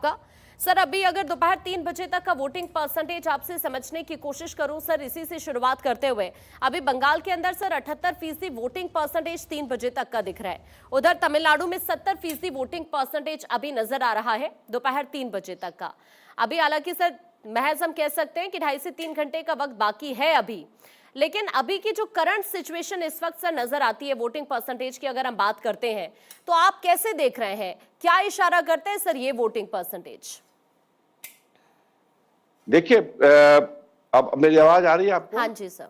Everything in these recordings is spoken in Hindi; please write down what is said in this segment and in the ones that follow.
आपका। सर, अभी अगर दोपहर 3 बजे तक का वोटिंग परसेंटेज आपसे समझने की कोशिश करूं सर, इसी से शुरुआत करते हुए, अभी बंगाल के अंदर सर 78% वोटिंग परसेंटेज 3 बजे तक का दिख रहा है। उधर तमिलनाडु में 70% वोटिंग परसेंटेज अभी नजर आ रहा है दोपहर 3 बजे तक का। अभी हालांकि सर महज हम कह सकते हैं कि 2.5 से 3 घंटे का वक्त बाकी है अभी, लेकिन अभी की जो करंट सिचुएशन इस वक्त सर नजर आती है वोटिंग परसेंटेज की अगर हम बात करते हैं, तो आप कैसे देख रहे हैं, क्या इशारा करते हैं सर ये वोटिंग परसेंटेज? देखिए, अब मेरी आवाज आ रही है आपको? हाँ जी सर।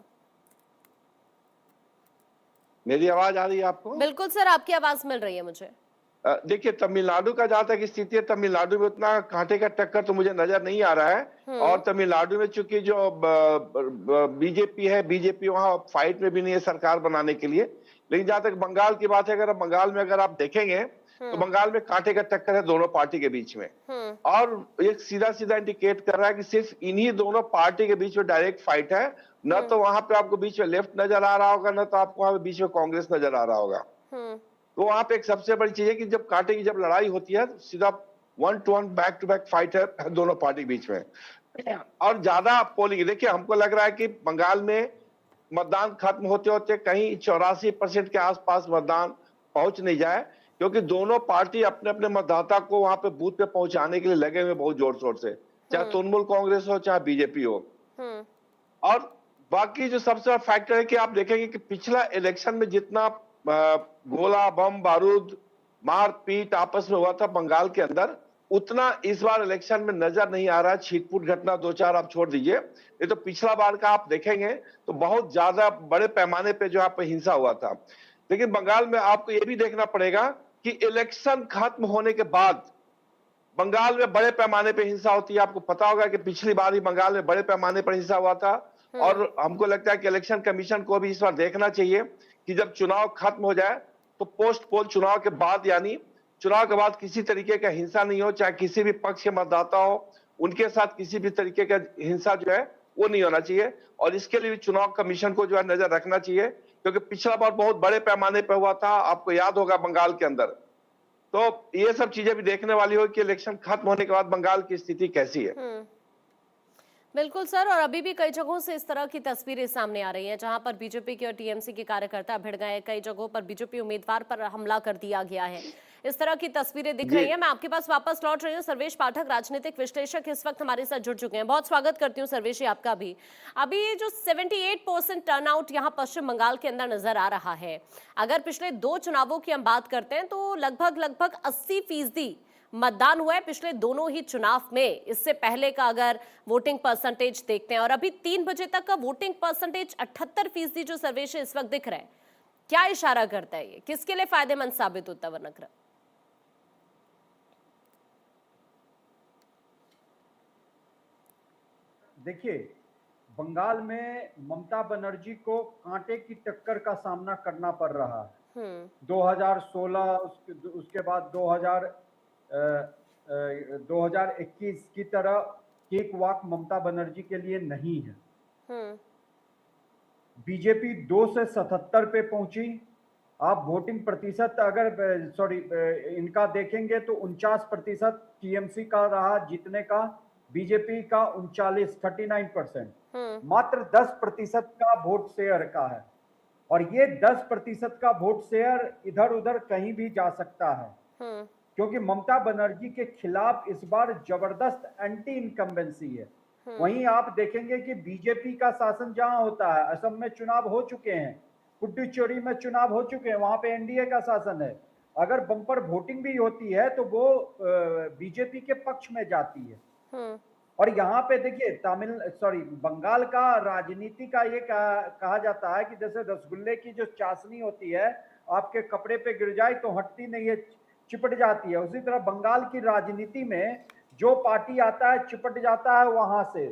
मेरी आवाज आ रही है आपको? बिल्कुल सर, आपकी आवाज मिल रही है मुझे। देखिए, तमिलनाडु का जहां तक स्थिति है, तमिलनाडु में उतना कांटे का टक्कर तो मुझे नजर नहीं आ रहा है। और तमिलनाडु में चूंकि जो बीजेपी है, बीजेपी वहां फाइट में भी नहीं है सरकार बनाने के लिए। लेकिन जहां तक बंगाल की बात है, अगर बंगाल में अगर आप देखेंगे तो बंगाल में कांटे का टक्कर है दोनों पार्टी के बीच में। और एक सीधा सीधा इंडिकेट कर रहा है कि सिर्फ इन्हीं दोनों पार्टी के बीच में डायरेक्ट फाइट है। न तो वहां पे आपको बीच में लेफ्ट नजर आ रहा होगा, न तो आपको वहां पे बीच में कांग्रेस नजर आ रहा होगा। तो वहां पे एक सबसे बड़ी चीज है कि जब कांटे की जब लड़ाई होती है, सीधा 1 to 1 back to back fight है दोनों पार्टी के बीच में। और ज्यादा पोलिंग, देखिए हमको लग रहा है कि बंगाल में मतदान खत्म होते होते कहीं 84% के आसपास मतदान पहुंच नहीं जाए, क्योंकि दोनों पार्टी अपने अपने मतदाता को वहां पे बूथ पे पहुंचाने के लिए लगे हुए बहुत जोर शोर से, चाहे तृणमूल कांग्रेस हो चाहे बीजेपी हो। और बाकी जो सबसे बड़ा फैक्टर है कि आप देखेंगे कि पिछला इलेक्शन में जितना गोला बम बारूद मारपीट आपस में हुआ था बंगाल के अंदर, उतना इस बार इलेक्शन में नजर नहीं आ रहा है। छीटपुट घटना 2-4 आप छोड़ दीजिए, ये तो पिछला बार का आप देखेंगे तो बहुत ज्यादा बड़े पैमाने पे जो आप हिंसा हुआ था। लेकिन बंगाल में आपको ये भी देखना पड़ेगा कि इलेक्शन खत्म होने के बाद बंगाल में बड़े पैमाने पे हिंसा होती है। आपको पता होगा कि पिछली बार ही बंगाल में बड़े पैमाने पर हिंसा हुआ था। और हमको लगता है कि इलेक्शन कमीशन को भी इस बार देखना चाहिए कि जब चुनाव खत्म हो जाए तो पोस्ट पोल चुनाव के बाद, यानी चुनाव के बाद किसी तरीके का हिंसा नहीं हो, चाहे किसी भी पक्ष के मतदाता हो उनके साथ किसी भी तरीके का हिंसा जो है वो नहीं होना चाहिए। और इसके लिए चुनाव कमीशन को जो है नजर रखना चाहिए, क्योंकि पिछला बार बहुत बड़े पैमाने पर हुआ था, आपको याद होगा बंगाल के अंदर। तो ये सब चीजें भी देखने वाली हो कि इलेक्शन खत्म होने के बाद बंगाल की स्थिति कैसी है। बिल्कुल सर, और अभी भी कई जगहों से इस तरह की तस्वीरें सामने आ रही हैं जहां पर बीजेपी के और टीएमसी के कार्यकर्ता भिड़ गए, कई जगहों पर बीजेपी उम्मीदवार पर हमला कर दिया गया है। इस तरह की तस्वीरें दिख रही हैं। मैं आपके पास वापस लौट रही हूँ। सर्वेश पाठक, राजनीतिक विश्लेषक, इस वक्त हमारे साथ जुड़ चुके हैं। बहुत स्वागत करती हूँ सर्वेश जी आपका भी। अभी जो 78% टर्नआउट यहाँ पश्चिम बंगाल के अंदर नजर आ रहा है, अगर पिछले 2 चुनावों की हम बात करते हैं तो लगभग 80% मतदान हुआ है पिछले दोनों ही चुनाव में। इससे पहले का अगर वोटिंग परसेंटेज देखते हैं, और अभी 3 बजे तक का वोटिंग परसेंटेज 78% जो सर्वेश इस वक्त दिख रहा है, क्या इशारा करता है, ये किसके लिए फायदेमंद साबित होता है वर्णक्रम? देखिए, बंगाल में ममता बनर्जी को कांटे की टक्कर का सामना करना पड़ रहा है। 2016 उसके बाद 2021 की तरह केक वॉक ममता बनर्जी के लिए नहीं है। बीजेपी 2 से 77 पे पहुंची। आप वोटिंग प्रतिशत अगर इनका देखेंगे तो 49% टीएमसी का रहा जीतने का, बीजेपी का 39% मात्र 10% का वोट शेयर का है। और ये 10% का वोट शेयर इधर उधर कहीं भी जा सकता है, क्योंकि ममता बनर्जी के खिलाफ इस बार जबरदस्त एंटी इनकम्बेंसी है। वहीं आप देखेंगे कि बीजेपी का शासन जहां होता है, असम में चुनाव हो चुके हैं, पुडुचेरी में चुनाव हो चुके हैं, वहां पे एनडीए का शासन है। अगर बम्पर वोटिंग भी होती है तो वो बीजेपी के पक्ष में जाती है। और यहाँ पे देखिए बंगाल का राजनीति का ये कहा जाता है कि जैसे रसगुल्ले की जो चाशनी होती है, आपके कपड़े पे गिर जाए तो हटती नहीं है, चिपट जाती है। उसी तरह बंगाल की राजनीति में जो पार्टी आता है चिपट जाता है वहां से।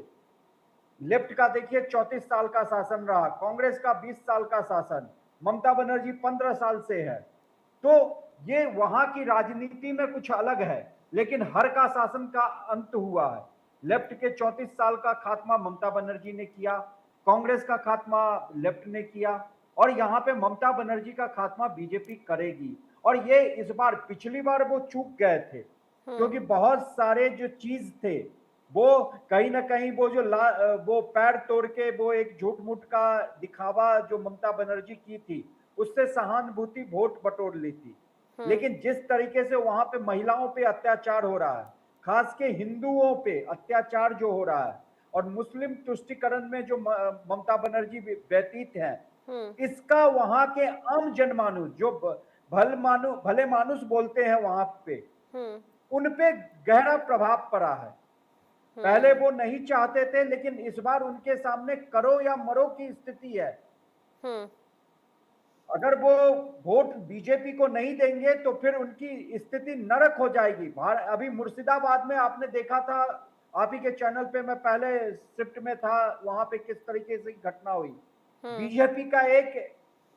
लेफ्ट का देखिए 34 साल का शासन रहा, कांग्रेस का 20 साल का शासन, ममता बनर्जी 15 साल से है। तो ये वहां की राजनीति में कुछ अलग है, लेकिन हर का शासन का अंत हुआ है। लेफ्ट के 34 साल का खात्मा ममता बनर्जी ने किया, कांग्रेस का खात्मा लेफ्ट ने किया, और यहाँ पे ममता बनर्जी का खात्मा बीजेपी करेगी। और ये इस बार, पिछली बार वो चूक गए थे, क्योंकि बहुत सारे जो चीज थे वो कहीं ना कहीं वो जो वो पैर तोड़ के वो एक झूठ मूठ का दिखावा जो ममता बनर्जी की थी उससे सहानुभूति वोट बटोर ली थी। लेकिन जिस तरीके से वहां पे महिलाओं पे अत्याचार हो रहा है, खास के हिंदुओं पे अत्याचार जो हो रहा है और मुस्लिम तुष्टिकरण में जो ममता बनर्जी व्यतीत है, इसका वहां के आम जनमानुस जो भले मानुस बोलते हैं वहां पे, उन पे गहरा प्रभाव पड़ा है। पहले वो नहीं चाहते थे, लेकिन इस बार उनके सामने करो या मरो की स्थिति है। अगर वो वोट बीजेपी को नहीं देंगे तो फिर उनकी स्थिति नरक हो जाएगी। अभी मुर्शिदाबाद में आपने देखा था, आप ही के चैनल पे मैं पहले शिफ्ट में था, वहां पे किस तरीके से घटना हुई। बीजेपी का एक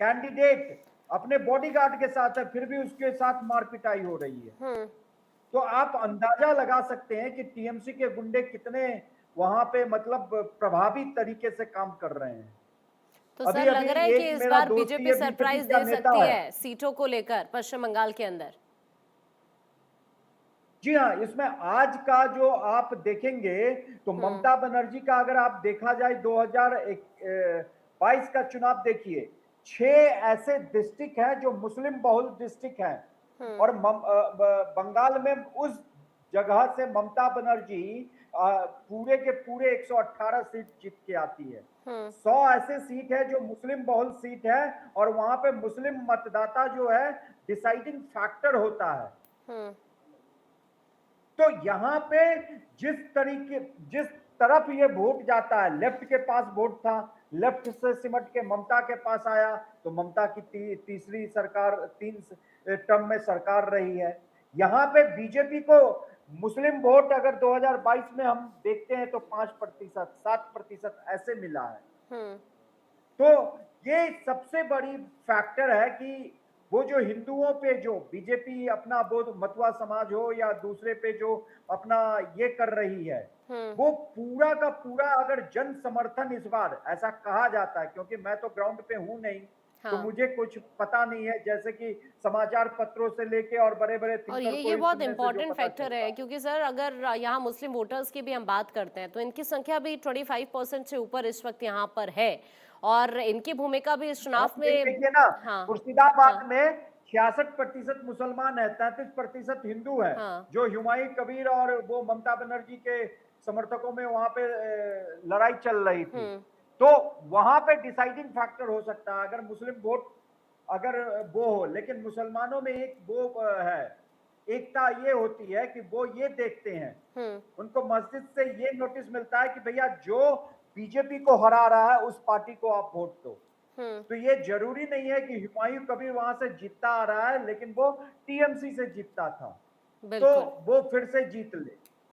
कैंडिडेट अपने बॉडीगार्ड के साथ है, फिर भी उसके साथ मारपिटाई हो रही है। तो आप अंदाजा लगा सकते हैं कि टीएमसी के गुंडे कितने वहां पे मतलब प्रभावी तरीके से काम कर रहे हैं। तो सर लग रहा है कि इस बार बीजेपी सरप्राइज दे सकती है सीटों को लेकर पश्चिम बंगाल के अंदर। जी हाँ, इसमें आज का जो आप देखेंगे तो ममता बनर्जी का अगर आप देखा जाए 2022 का चुनाव देखिए, 6 ऐसे डिस्ट्रिक्ट हैं जो मुस्लिम बहुल डिस्ट्रिक्ट हैं और बंगाल में उस जगह से ममता बनर्जी पूरे के पूरे 118 सीट जीत के आती है। 100 ऐसे सीट है जो मुस्लिम बहुल सीट है और वहां पे मुस्लिम मतदाता जो है डिसाइडिंग फैक्टर होता है। तो यहाँ पे जिस तरफ ये वोट जाता है, लेफ्ट के पास वोट था, लेफ्ट से सिमट के ममता के पास आया, तो ममता की तीसरी सरकार 3 टर्म में सरकार रही है। यहाँ पे बीजेपी को मुस्लिम वोट अगर 2022 में हम देखते हैं तो 5%, 7% ऐसे मिला है। तो ये सबसे बड़ी फैक्टर है कि वो जो हिंदुओं पे जो बीजेपी अपना वो मतवा समाज हो या दूसरे पे जो अपना ये कर रही है, वो पूरा का पूरा अगर जन समर्थन इस बार ऐसा कहा जाता है, क्योंकि मैं तो ग्राउंड पे हूं नहीं, तो मुझे कुछ पता नहीं है, जैसे कि समाचार पत्रों से लेके और बड़े-बड़े और ये बहुत इंपॉर्टेंट फैक्टर है, क्योंकि सर अगर यहाँ मुस्लिम वोटर्स की भी हम बात करते हैं तो इनकी संख्या भी 25% से ऊपर इस वक्त यहाँ पर है और इनकी भूमिका भी इस चुनाव में देखिए ना, मुर्शिदाबाद में 66% मुसलमान है, 33% हिंदू है। जो हुमायूं कबीर और वो ममता बनर्जी के समर्थकों में वहां पे लड़ाई चल रही थी, तो वहां पे डिसाइडिंग फैक्टर हो सकता है अगर मुस्लिम वोट अगर वो हो। लेकिन मुसलमानों में एक वो है, एकता ये होती है कि वो ये देखते हैं, उनको मस्जिद से ये नोटिस मिलता है कि भैया जो बीजेपी को हरा रहा है उस पार्टी को आप वोट दो। तो ये जरूरी नहीं है कि हुमायूं कबीर वहां से जीतता आ रहा है, लेकिन वो टीएमसी से जीतता था, तो वो फिर से जीत ले।